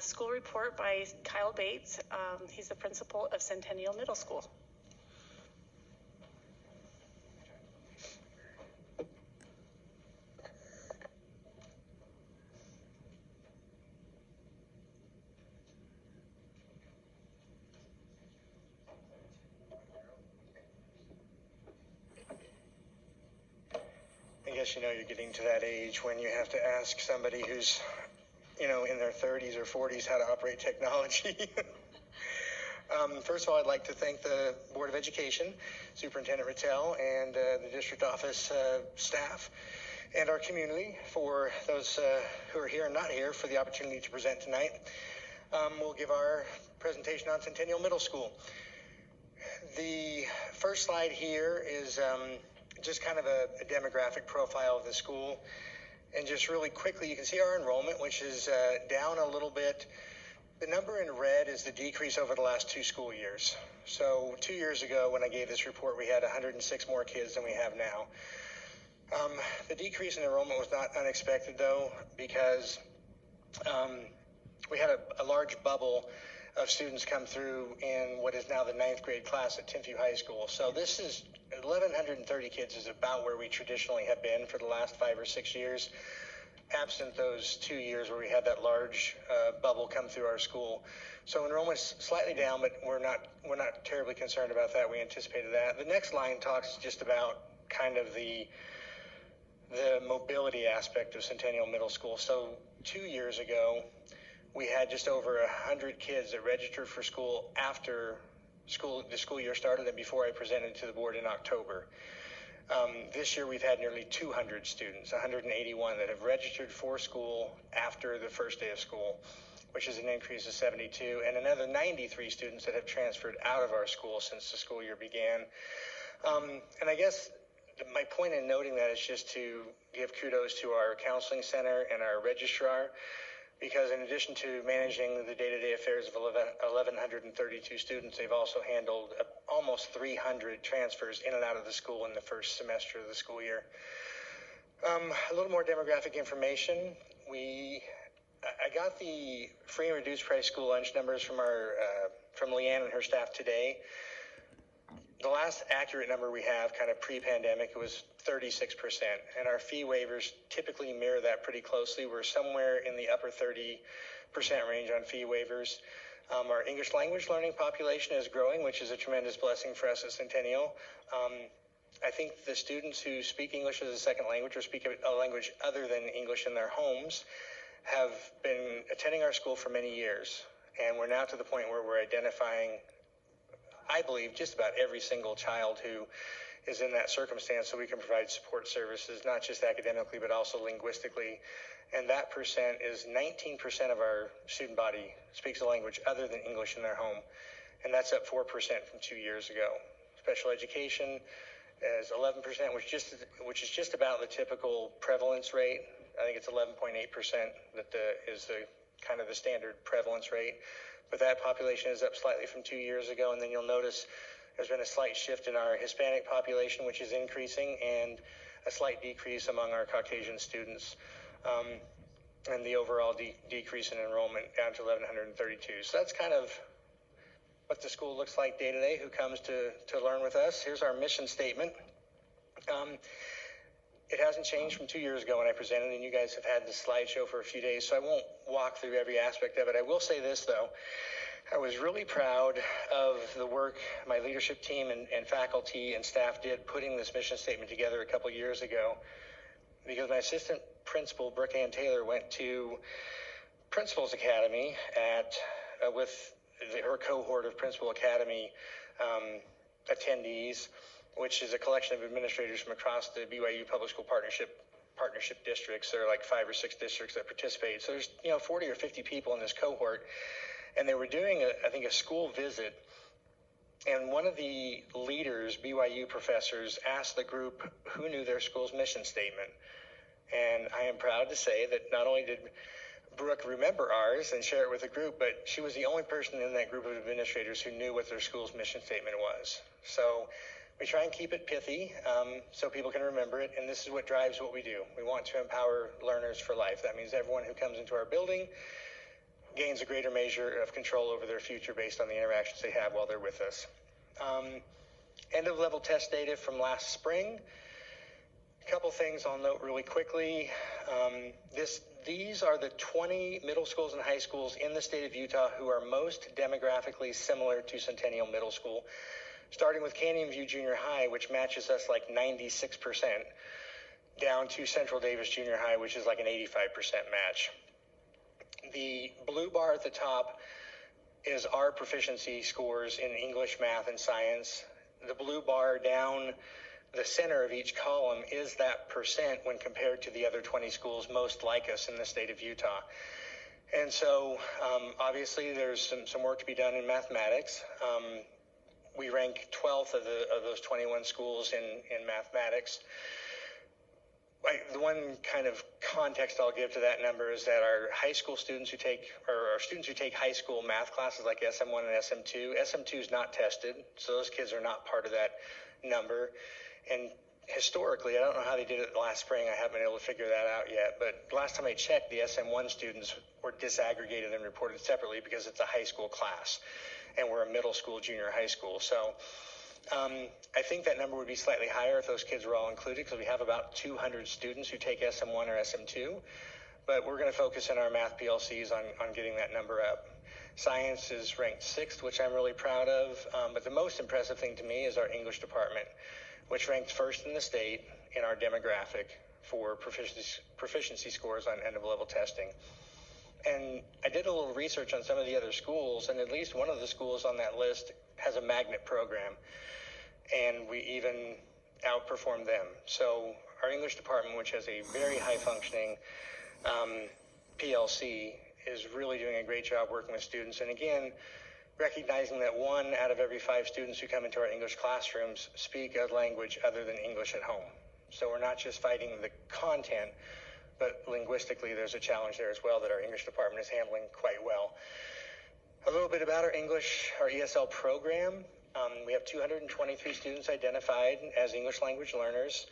school report by Kyle Bates. He's the principal of Centennial Middle School. I guess you're getting to that age when you have to ask somebody who's, in their 30s or 40s how to operate technology. First of all, I'd like to thank the Board of Education, Superintendent Rattel, and the district office staff, and our community for those who are here and not here for the opportunity to present tonight. We'll give our presentation on Centennial Middle School. The first slide here is just kind of a demographic profile of the school. And just really quickly, you can see our enrollment, which is down a little bit. The number in red is the decrease over the last 2 school years. So 2 years ago, when I gave this report, we had 106 more kids than we have now. The decrease in enrollment was not unexpected, though, because we had a large bubble of students come through in what is now the 9th grade class at Timpview High School. So this is 1,130 kids is about where we traditionally have been for the last 5 or 6 years, absent those 2 years where we had that large bubble come through our school. So enrollment's slightly down, but we're not terribly concerned about that. We anticipated that. The next line talks just about kind of the mobility aspect of Centennial Middle School. So 2 years ago, we had just over 100 kids that registered for school after the school year started and before I presented to the board in October. This year we've had nearly 200 students, 181 that have registered for school after the first day of school, which is an increase of 72, and another 93 students that have transferred out of our school since the school year began. And I guess my point in noting that is just to give kudos to our counseling center and our registrar, because in addition to managing the day-to-day affairs of 1,132 students, they've also handled almost 300 transfers in and out of the school in the first semester of the school year. A little more demographic information. I got the free and reduced price school lunch numbers from Leanne and her staff today. The last accurate number we have, kind of pre-pandemic, it was 36%, and our fee waivers typically mirror that pretty closely. We're somewhere in the upper 30% range on fee waivers. Our English language learning population is growing, which is a tremendous blessing for us at Centennial. I think the students who speak English as a second language or speak a language other than English in their homes have been attending our school for many years, and we're now to the point where we're identifying, I believe, just about every single child who is in that circumstance, so we can provide support services, not just academically, but also linguistically. And that percent is 19% of our student body speaks a language other than English in their home, and that's up 4% from 2 years ago. Special education is 11%, which is just about the typical prevalence rate. I think it's 11.8% that is the kind of the standard prevalence rate. But that population is up slightly from 2 years ago, and then you'll notice there's been a slight shift in our Hispanic population, which is increasing, and a slight decrease among our Caucasian students, and the overall decrease in enrollment down to 1,132. So that's kind of what the school looks like day to day, who comes to learn with us. Here's our mission statement. It hasn't changed from 2 years ago when I presented, and you guys have had this slideshow for a few days, so I won't walk through every aspect of it. I will say this, though. I was really proud of the work my leadership team and faculty and staff did putting this mission statement together a couple years ago, because my assistant principal, Brooke Ann Taylor, went to Principals Academy with her cohort of Principal Academy attendees, which is a collection of administrators from across the BYU Public School Partnership districts. There are like 5 or 6 districts that participate. So there's 40 or 50 people in this cohort, and they were doing a school visit. And one of the leaders, BYU professors, asked the group who knew their school's mission statement. And I am proud to say that not only did Brooke remember ours and share it with the group, but she was the only person in that group of administrators who knew what their school's mission statement was. So we try and keep it pithy so people can remember it, and this is what drives what we do. We want to empower learners for life. That means everyone who comes into our building gains a greater measure of control over their future based on the interactions they have while they're with us. End of level test data from last spring. A couple things I'll note really quickly. These are the 20 middle schools and high schools in the state of Utah who are most demographically similar to Centennial Middle School, starting with Canyon View Junior High, which matches us like 96%, down to Central Davis Junior High, which is like an 85% match. The blue bar at the top is our proficiency scores in English, math, and science. The blue bar down the center of each column is that percent when compared to the other 20 schools most like us in the state of Utah. And so obviously there's some work to be done in mathematics. We rank 12th of those 21 schools in mathematics. The one kind of context I'll give to that number is that our high school students who take high school math classes like SM1 and SM2 is not tested, so those kids are not part of that number. And historically, I don't know how they did it last spring. I haven't been able to figure that out yet. But last time I checked, the SM1 students were disaggregated and reported separately because it's a high school class, and we're a middle school, junior high school. So I think that number would be slightly higher if those kids were all included, because we have about 200 students who take SM1 or SM2. But we're going to focus in our math PLCs on getting that number up. Science is ranked 6th, which I'm really proud of. But the most impressive thing to me is our English department, which ranked 1st in the state in our demographic for proficiency scores on end-of-level testing. And I did a little research on some of the other schools, and at least one of the schools on that list has a magnet program, and we even outperformed them. So our English department, which has a very high-functioning PLC, is really doing a great job working with students. And again, recognizing that 1 out of every 5 students who come into our English classrooms speak a language other than English at home. So we're not just fighting the content, but linguistically there's a challenge there as well that our English department is handling quite well. A little bit about our ESL program. We have 223 students identified as English language learners.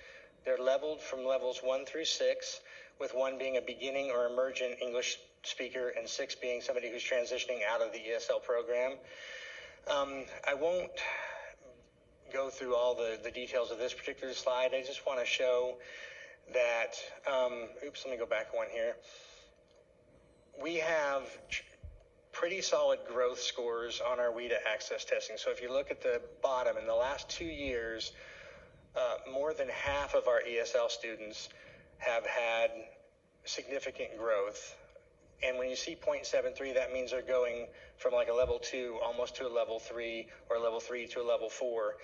They're leveled from levels 1 through 6, with 1 being a beginning or emergent English speaker and 6 being somebody who's transitioning out of the ESL program. I won't go through all the details of this particular slide. I just want to show that, let me go back one here. We have pretty solid growth scores on our WIDA access testing. So if you look at the bottom, in the last 2 years, more than half of our ESL students have had significant growth. And when you see 0.73, that means they're going from like a level 2 almost to a level 3, or level 3 to a level 4.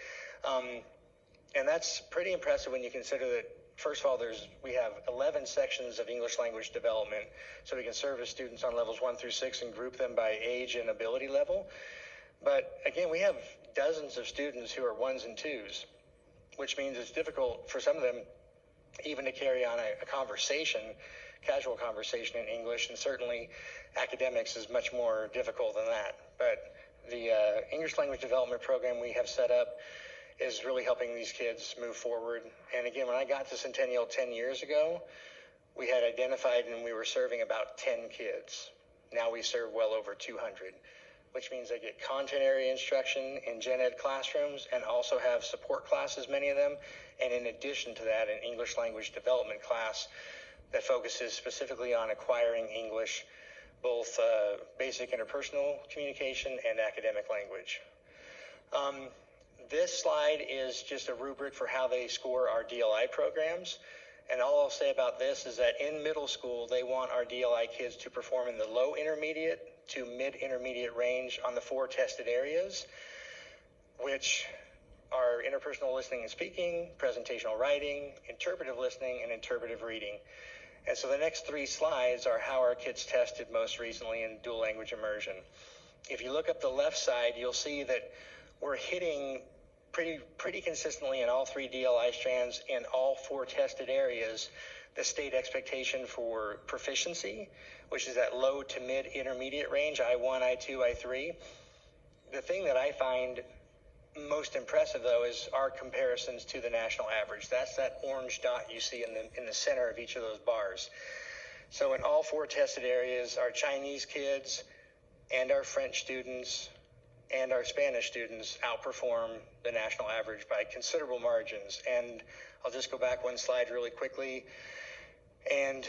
And that's pretty impressive when you consider that, first of all, we have 11 sections of English language development, so we can service students on levels 1 through 6 and group them by age and ability level. But again, we have dozens of students who are 1s and 2s, which means it's difficult for some of them even to carry on a casual conversation in English, and certainly academics is much more difficult than that. But the English language development program we have set up is really helping these kids move forward. And again, when I got to Centennial 10 years ago, we had identified and we were serving about 10 kids. Now we serve well over 200, which means they get content area instruction in gen ed classrooms and also have support classes, many of them. And in addition to that, an English language development class that focuses specifically on acquiring English, both basic interpersonal communication and academic language. This slide is just a rubric for how they score our DLI programs. And all I'll say about this is that in middle school, they want our DLI kids to perform in the low intermediate to mid intermediate range on the 4 tested areas, which are interpersonal listening and speaking, presentational writing, interpretive listening, and interpretive reading. And so the next 3 slides are how our kids tested most recently in dual language immersion. If you look up the left side, you'll see that we're hitting pretty consistently in all 3 DLI strands in all 4 tested areas the state expectation for proficiency, which is that low to mid intermediate range, I1, I2, I3. The thing that I find most impressive, though, is our comparisons to the national average. That's that orange dot you see in the center of each of those bars. So in all 4 tested areas, our Chinese kids and our French students and our Spanish students outperform the national average by considerable margins. And I'll just go back one slide really quickly and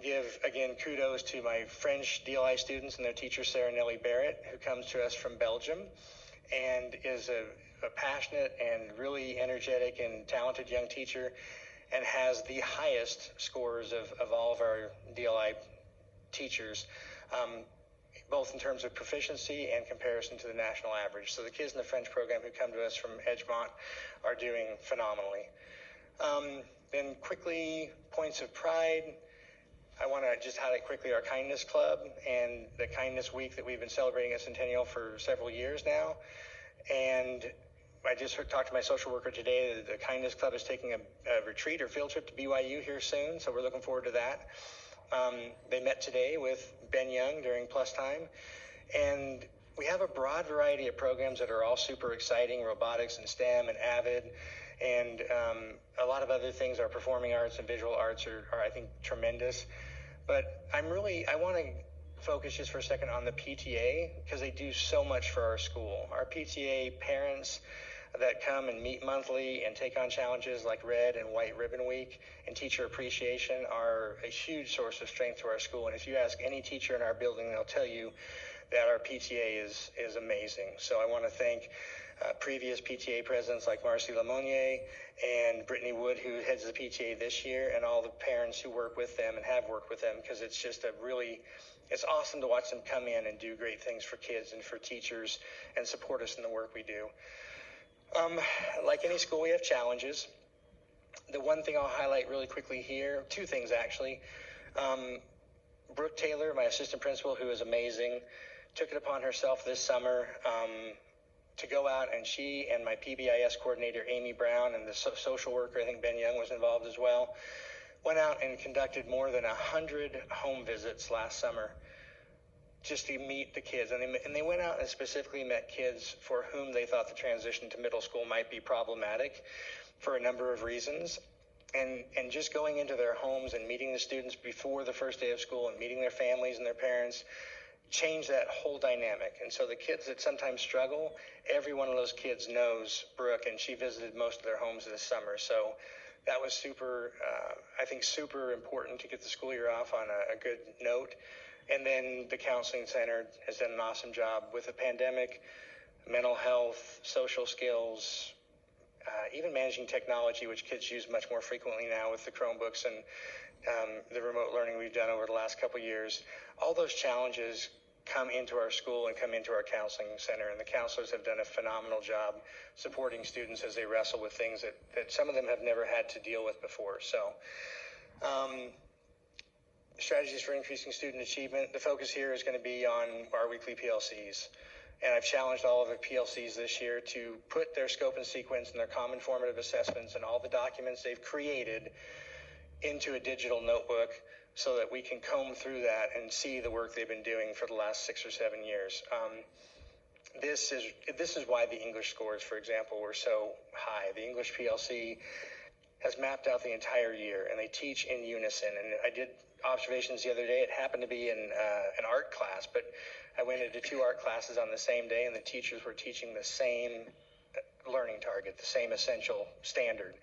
give, again, kudos to my French DLI students and their teacher, Sarah Nellie Barrett, who comes to us from Belgium and is a passionate and really energetic and talented young teacher and has the highest scores of all of our DLI teachers, both in terms of proficiency and comparison to the national average. So the kids in the French program who come to us from Edgemont are doing phenomenally. Then quickly, points of pride. I want to just highlight quickly our Kindness Club and the Kindness Week that we've been celebrating at Centennial for several years now. And I just talked to my social worker today. The Kindness Club is taking a retreat or field trip to BYU here soon, so we're looking forward to that. They met today with Ben Young during Plus Time, and we have a broad variety of programs that are all super exciting, robotics and STEM and AVID, and a lot of other things. Our performing arts and visual arts are I think, tremendous. But I want to focus just for a second on the PTA, because they do so much for our school. Our PTA parents that come and meet monthly and take on challenges like Red and White Ribbon Week and teacher appreciation are a huge source of strength to our school. And if you ask any teacher in our building, they'll tell you that our PTA is amazing. So I want to thank previous PTA presidents like Marcy Lemonnier and Brittany Wood, who heads the PTA this year, and all the parents who work with them and have worked with them, because it's just it's awesome to watch them come in and do great things for kids and for teachers and support us in the work we do. Like any school, we have challenges. The one thing I'll highlight really quickly here, 2 things actually. Brooke Taylor, my assistant principal, who is amazing, took it upon herself this summer to go out, and she and my PBIS coordinator, Amy Brown, and the social worker, I think Ben Young was involved as well, went out and conducted more than 100 home visits last summer just to meet the kids. And they went out and specifically met kids for whom they thought the transition to middle school might be problematic for a number of reasons. And just going into their homes and meeting the students before the first day of school and meeting their families and their parents changed that whole dynamic. And so the kids that sometimes struggle, every one of those kids knows Brooke, and she visited most of their homes this summer. So that was super important to get the school year off on a good note. And then the counseling center has done an awesome job with the pandemic, mental health, social skills, even managing technology, which kids use much more frequently now with the Chromebooks and the remote learning we've done over the last couple of years. All those challenges come into our school and come into our counseling center, and the counselors have done a phenomenal job supporting students as they wrestle with things that some of them have never had to deal with before. So strategies for increasing student achievement. The focus here is going to be on our weekly PLCs. And I've challenged all of the PLCs this year to put their scope and sequence and their common formative assessments and all the documents they've created into a digital notebook so that we can comb through that and see the work they've been doing for the last 6 or 7 years. This is why the English scores, for example, were so high. The English PLC has mapped out the entire year, and they teach in unison. And I did observations the other day. It happened to be in an art class, but I went into 2 art classes on the same day, and the teachers were teaching the same learning target, the same essential standard.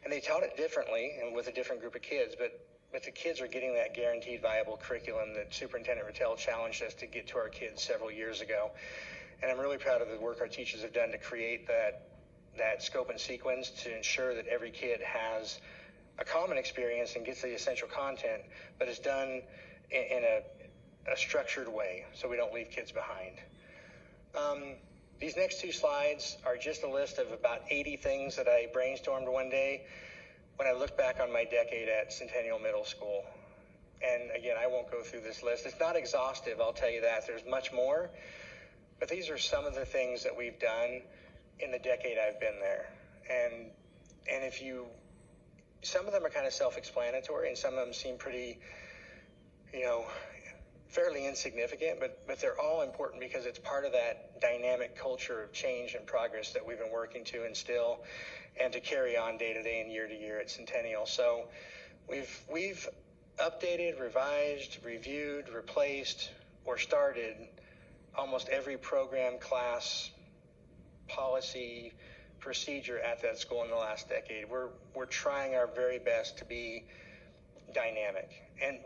And they taught it differently and with a different group of kids, but the kids are getting that guaranteed viable curriculum that Superintendent Rattel challenged us to get to our kids several years ago. And I'm really proud of the work our teachers have done to create that scope and sequence to ensure that every kid has a common experience and gets the essential content, but it's done in a structured way so we don't leave kids behind. These next 2 slides are just a list of about 80 things that I brainstormed one day when I look back on my decade at Centennial Middle School. And again, I won't go through this list. It's not exhaustive, I'll tell you that. There's much more. But these are some of the things that we've done in the decade I've been there. And some of them are kind of self-explanatory, and some of them seem pretty, fairly insignificant, but they're all important because it's part of that dynamic culture of change and progress that we've been working to instill and to carry on day to day and year to year at Centennial. So we've updated, revised, reviewed, replaced, or started almost every program, class, policy, procedure at that school in the last decade. We're trying our very best to be dynamic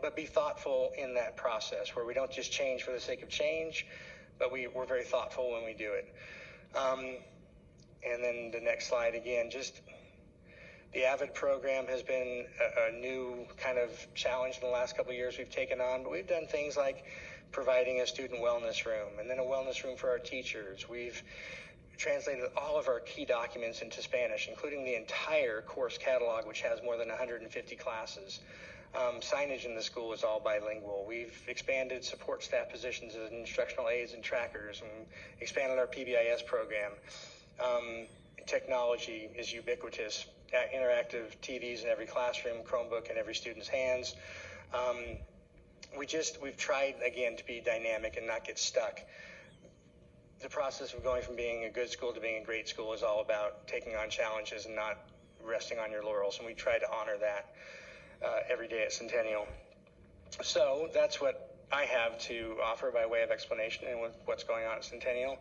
but be thoughtful in that process, where we don't just change for the sake of change, but we're very thoughtful when we do it. And then the next slide again, just the AVID program has been a new kind of challenge in the last couple of years we've taken on, but we've done things like providing a student wellness room and then a wellness room for our teachers. We've translated all of our key documents into Spanish, including the entire course catalog, which has more than 150 classes. Signage in the school is all bilingual. We've expanded support staff positions as instructional aides and trackers, and expanded our PBIS program. Technology is ubiquitous. Interactive TVs in every classroom, Chromebook in every student's hands. We've tried again to be dynamic and not get stuck. The process of going from being a good school to being a great school is all about taking on challenges and not resting on your laurels, and we try to honor that every day at Centennial. So that's what I have to offer by way of explanation and what's going on at Centennial.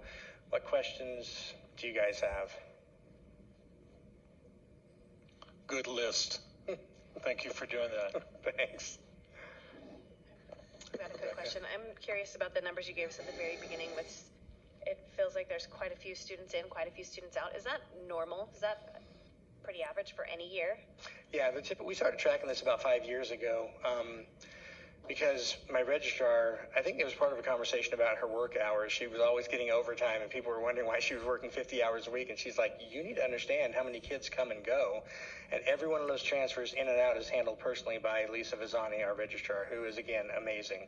What questions do you guys have? Good list. Thank you for doing that. Thanks. I've got a quick question. I'm curious about the numbers you gave us at the very beginning. It feels like there's quite a few students in, quite a few students out. Is that normal? Is that pretty average for any year? Yeah, we started tracking this about 5 years ago because my registrar, I think it was part of a conversation about her work hours. She was always getting overtime, and people were wondering why she was working 50 hours a week. And she's like, you need to understand how many kids come and go. And every one of those transfers in and out is handled personally by Lisa Vazani, our registrar, who is, again, amazing.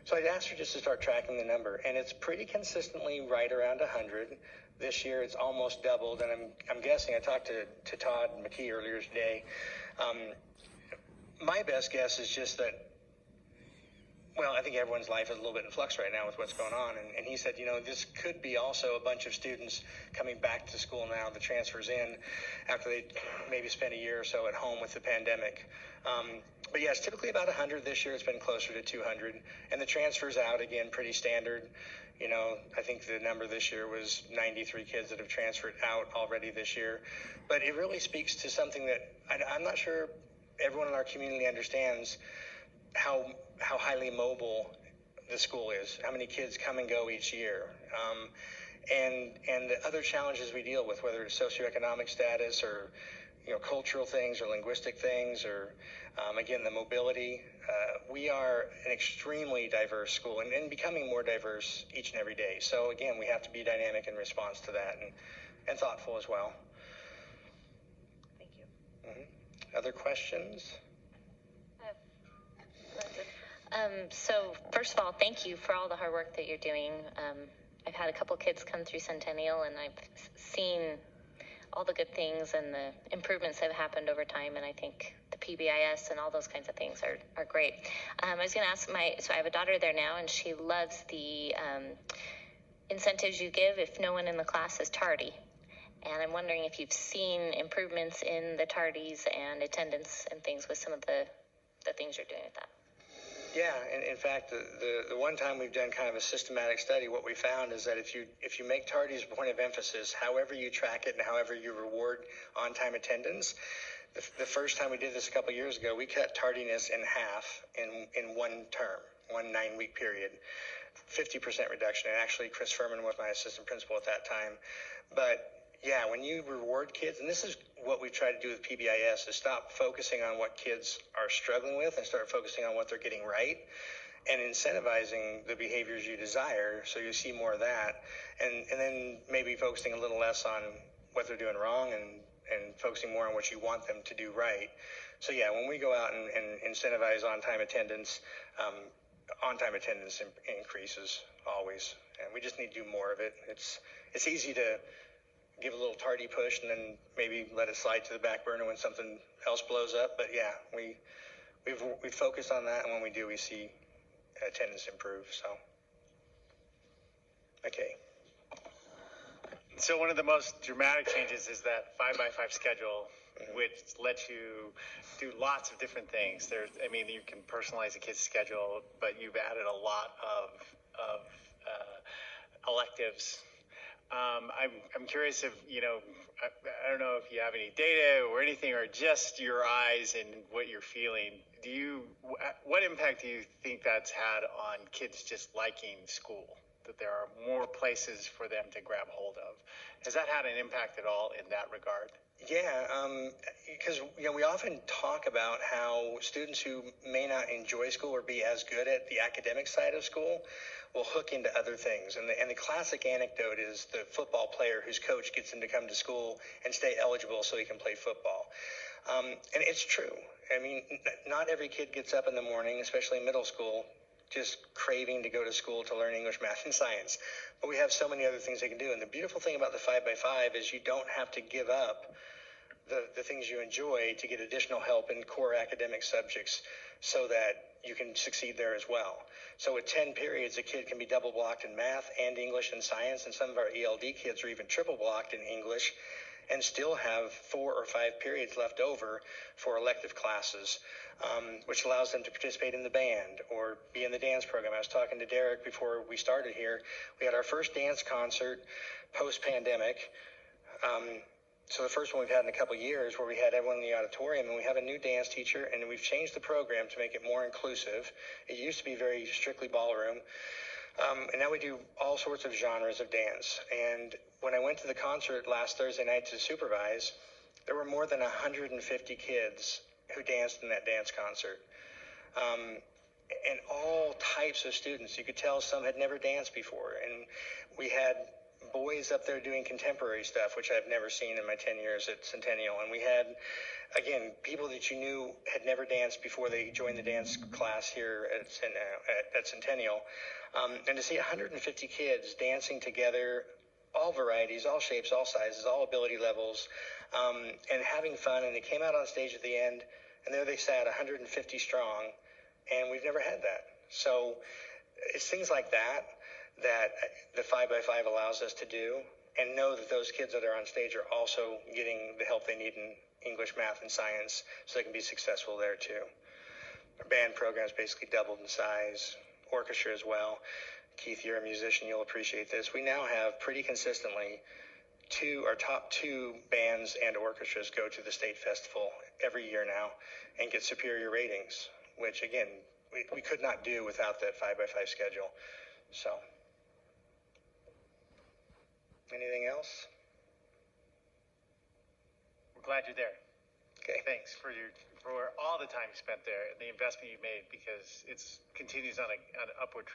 So I'd asked her just to start tracking the number, and it's pretty consistently right around 100. This year it's almost doubled, and I'm guessing, I talked to Todd McKee earlier today. My best guess is just that, well, I think everyone's life is a little bit in flux right now with what's going on, and he said, this could be also a bunch of students coming back to school now, the transfers in, after they maybe spent a year or so at home with the pandemic. But yes, typically about 100. This year it's been closer to 200, and the transfers out, again, pretty standard. I think the number this year was 93 kids that have transferred out already this year. But it really speaks to something that I'm not sure everyone in our community understands, how highly mobile the school is, how many kids come and go each year, and the other challenges we deal with, whether it's socioeconomic status or cultural things or linguistic things or again, the mobility. We are an extremely diverse school and becoming more diverse each and every day. So again, we have to be dynamic in response to that and thoughtful as well. Thank you. Mm-hmm. Other questions? So first of all, thank you for all the hard work that you're doing. I've had a couple kids come through Centennial, and I've seen all the good things and the improvements that have happened over time, and I think the PBIS and all those kinds of things are great. I was going to ask so I have a daughter there now, and she loves the incentives you give if no one in the class is tardy. And I'm wondering if you've seen improvements in the tardies and attendance and things with some of the things you're doing with that. Yeah, and in fact, the one time we've done kind of a systematic study, what we found is that if you make tardies a point of emphasis, however you track it and however you reward on-time attendance, the first time we did this a couple of years ago, we cut tardiness in half in one term, 1 9-week period, 50% reduction. And actually, Chris Furman was my assistant principal at that time. But yeah, when you reward kids, and this is what we try to do with PBIS, is stop focusing on what kids are struggling with and start focusing on what they're getting right and incentivizing the behaviors you desire so you see more of that, and then maybe focusing a little less on what they're doing wrong and focusing more on what you want them to do right. So yeah, when we go out and incentivize on-time attendance increases always, and we just need to do more of it. It's easy to give a little tardy push and then maybe let it slide to the back burner when something else blows up. But yeah, we focus on that, and when we do, we see attendance improve. So, okay. So one of the most dramatic changes is that 5x5 schedule which lets you do lots of different things. You can personalize a kid's schedule, but you've added a lot of electives. I'm curious if, I don't know if you have any data or anything, or just your eyes and what you're feeling. What impact do you think that's had on kids just liking school? That there are more places for them to grab hold of. Has that had an impact at all in that regard? Yeah, because we often talk about how students who may not enjoy school or be as good at the academic side of school will hook into other things. And the classic anecdote is the football player whose coach gets him to come to school and stay eligible so he can play football. And it's true. Not every kid gets up in the morning, especially in middle school, just craving to go to school to learn English, math, and science. But we have so many other things they can do. And the beautiful thing about the 5x5 is you don't have to give up the things you enjoy to get additional help in core academic subjects so that you can succeed there as well. So with 10 periods, a kid can be double blocked in math and English and science, and some of our ELD kids are even triple blocked in English and still have 4 or 5 periods left over for elective classes, which allows them to participate in the band or be in the dance program. I was talking to Derek before we started here. We had our first dance concert post-pandemic. So the first one we've had in a couple of years, where we had everyone in the auditorium, and we have a new dance teacher, and we've changed the program to make it more inclusive. It used to be very strictly ballroom. And now we do all sorts of genres of dance. And when I went to the concert last Thursday night to supervise, there were more than 150 kids who danced in that dance concert. And all types of students. You could tell some had never danced before. And we had boys up there doing contemporary stuff, which I've never seen in my 10 years at Centennial. And we had, again, people that you knew had never danced before they joined the dance class here at Centennial. And to see 150 kids dancing together, all varieties, all shapes, all sizes, all ability levels, and having fun. And they came out on stage at the end, and there they sat, 150 strong, and we've never had that. So it's things like that the 5x5 allows us to do, and know that those kids that are on stage are also getting the help they need in English, math, and science, so they can be successful there too. Our band program is basically doubled in size, orchestra as well. Keith, you're a musician, you'll appreciate this. We now have pretty consistently our top 2 bands and orchestras go to the state festival every year now and get superior ratings, which again, we could not do without that 5x5 schedule. So, anything else? We're glad you're there. Okay. Thanks for all the time you spent there and the investment you made, because it continues on an upward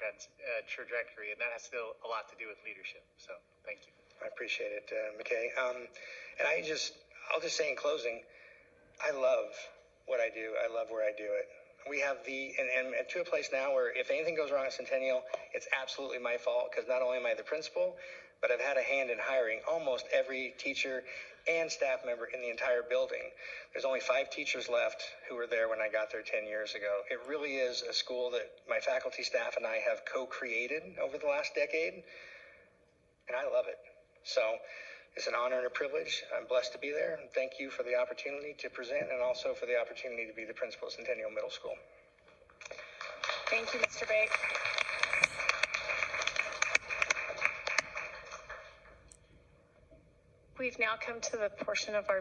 trajectory, and that has still a lot to do with leadership. So thank you. I appreciate it, McKay. And I'll just say in closing, I love what I do. I love where I do it. We have and to a place now where if anything goes wrong at Centennial, it's absolutely my fault, because not only am I the principal, but I've had a hand in hiring almost every teacher and staff member in the entire building. There's only 5 teachers left who were there when I got there 10 years ago. It really is a school that my faculty, staff, and I have co-created over the last decade, and I love it. So it's an honor and a privilege. I'm blessed to be there, and thank you for the opportunity to present, and also for the opportunity to be the principal at Centennial Middle School. Thank you, Mr. Bake. We've now come to the portion of our